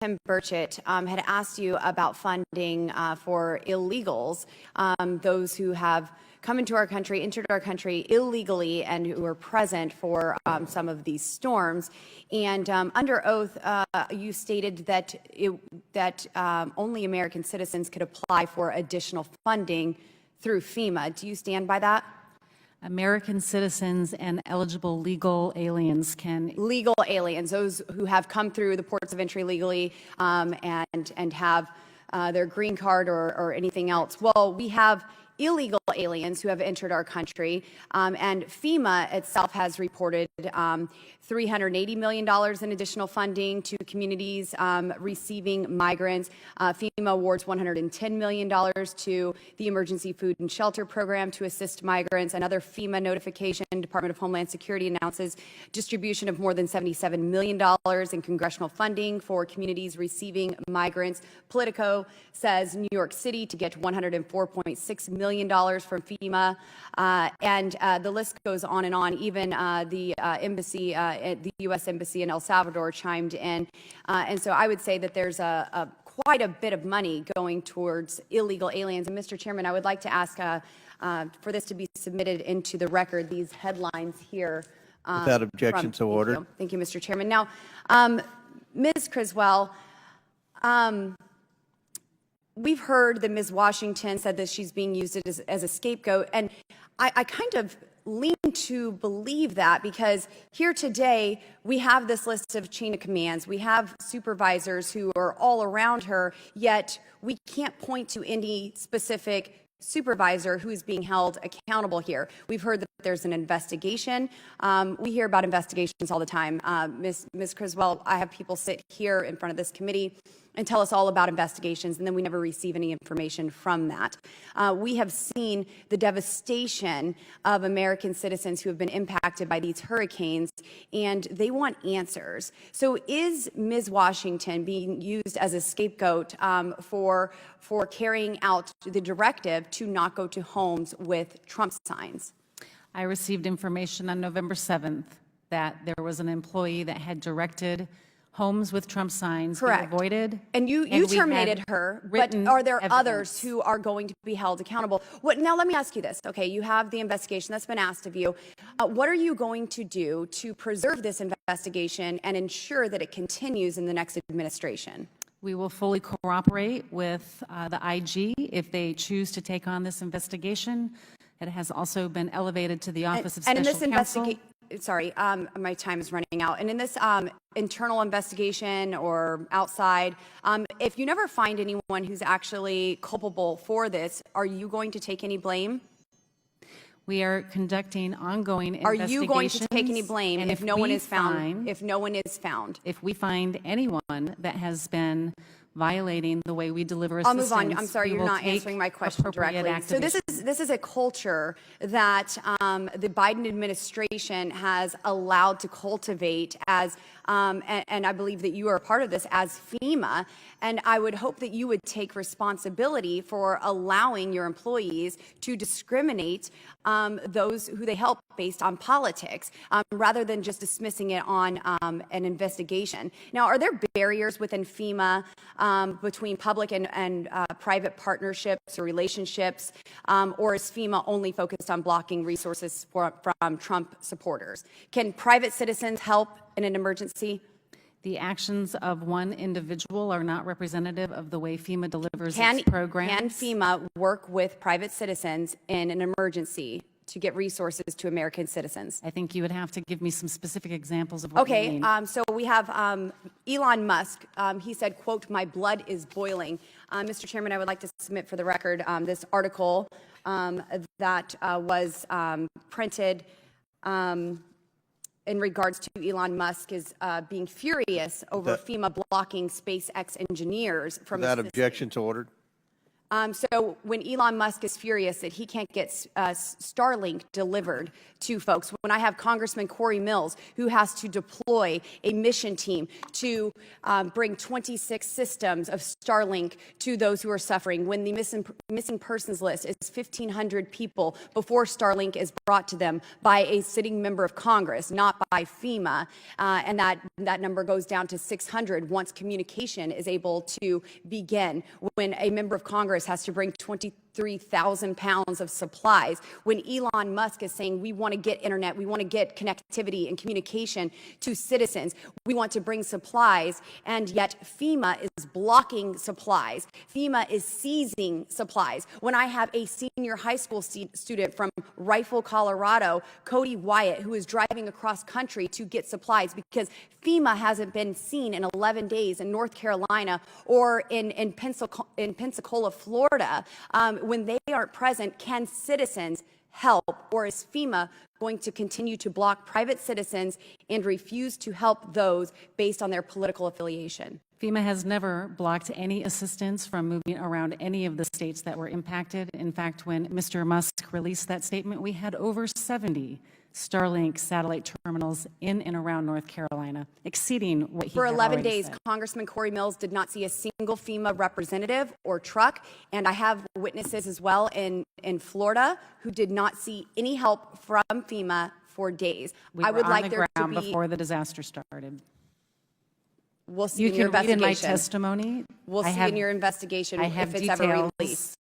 Tim Burchett had asked you about funding for illegals, those who have come into our country, entered our country illegally, and who were present for some of these storms. And under oath, you stated that only American citizens could apply for additional funding through FEMA. Do you stand by that? American citizens and eligible legal aliens can. Legal aliens, those who have come through the ports of entry legally and have their green card or anything else. Well, we have illegal aliens who have entered our country, and FEMA itself has reported $380 million in additional funding to communities receiving migrants. FEMA awards $110 million to the Emergency Food and Shelter Program to assist migrants. Another FEMA notification, Department of Homeland Security announces distribution of more than $77 million in congressional funding for communities receiving migrants. Politico says New York City to get $104.6 million from FEMA, and the list goes on and on. Even the embassy, the U.S. Embassy in El Salvador chimed in, and so I would say that there's quite a bit of money going towards illegal aliens. And Mr. Chairman, I would like to ask for this to be submitted into the record, these headlines here. Without objection to order. Thank you, Mr. Chairman. Now, Ms. Criswell, we've heard that Ms. Washington said that she's being used as a scapegoat, and I kind of lean to believe that, because here today we have this list of chain of commands. We have supervisors who are all around her, yet we can't point to any specific supervisor who is being held accountable here. We've heard that there's an investigation. We hear about investigations all the time. Ms. Criswell, I have people sit here in front of this committee and tell us all about investigations, and then we never receive any information from that. We have seen the devastation of American citizens who have been impacted by these hurricanes, and they want answers. So is Ms. Washington being used as a scapegoat for carrying out the directive to not go to homes with Trump signs? I received information on November 7th that there was an employee that had directed homes with Trump signs be avoided. And you terminated her, but are there others who are going to be held accountable? Now, let me ask you this. Okay, you have the investigation that's been asked of you. What are you going to do to preserve this investigation and ensure that it continues in the next administration? We will fully cooperate with the IG if they choose to take on this investigation. It has also been elevated to the Office of Special Counsel. Sorry, my time is running out. And in this internal investigation or outside, if you never find anyone who's actually culpable for this, are you going to take any blame? We are conducting ongoing investigations. Are you going to take any blame if no one is found? If no one is found, if we find anyone that has been violating the way we deliver assistance, I'll move on. I'm sorry, you're not answering my question directly. So this is a culture that the Biden administration has allowed to cultivate as, and I believe that you are a part of this as FEMA. And I would hope that you would take responsibility for allowing your employees to discriminate those who they help based on politics, rather than just dismissing it on an investigation. Now, are there barriers within FEMA between public and private partnerships or relationships, or is FEMA only focused on blocking resources from Trump supporters? Can private citizens help in an emergency? The actions of one individual are not representative of the way FEMA delivers its programs. Can FEMA work with private citizens in an emergency to get resources to American citizens? I think you would have to give me some specific examples of what you mean. So we have Elon Musk. He said, quote, "My blood is boiling." Mr. Chairman, I would like to submit for the record this article that was printed in regards to Elon Musk is being furious over FEMA blocking SpaceX engineers from without objection to order. So when Elon Musk is furious that he can't get Starlink delivered to folks, when I have Congressman Corey Mills, who has to deploy a mission team to bring 26 systems of Starlink to those who are suffering, when the missing persons list is 1,500 people before Starlink is brought to them by a sitting member of Congress, not by FEMA, and that number goes down to 600 once communication is able to begin, when a member of Congress has to bring 23,000 pounds of supplies, when Elon Musk is saying we want to get internet, we want to get connectivity and communication to citizens, we want to bring supplies, and yet FEMA is blocking supplies. FEMA is seizing supplies. When I have a senior high school student from Rifle, Colorado, Cody Wyatt, who is driving across country to get supplies because FEMA hasn't been seen in 11 days in North Carolina or in Pensacola, Florida, when they aren't present, can citizens help, or is FEMA going to continue to block private citizens and refuse to help those based on their political affiliation? FEMA has never blocked any assistance from moving around any of the states that were impacted. In fact, when Mr. Musk released that statement, we had over 70 Starlink satellite terminals in and around North Carolina, exceeding what he For had 11 already days, said. Congressman Corey Mills did not see a single FEMA representative or truck, and I have witnesses as well in Florida who did not see any help from FEMA for days. We I were would on like the there to ground be. before the disaster started. We'll see You in your can read in investigation. my testimony. We'll see in your investigation I have if it's ever details released.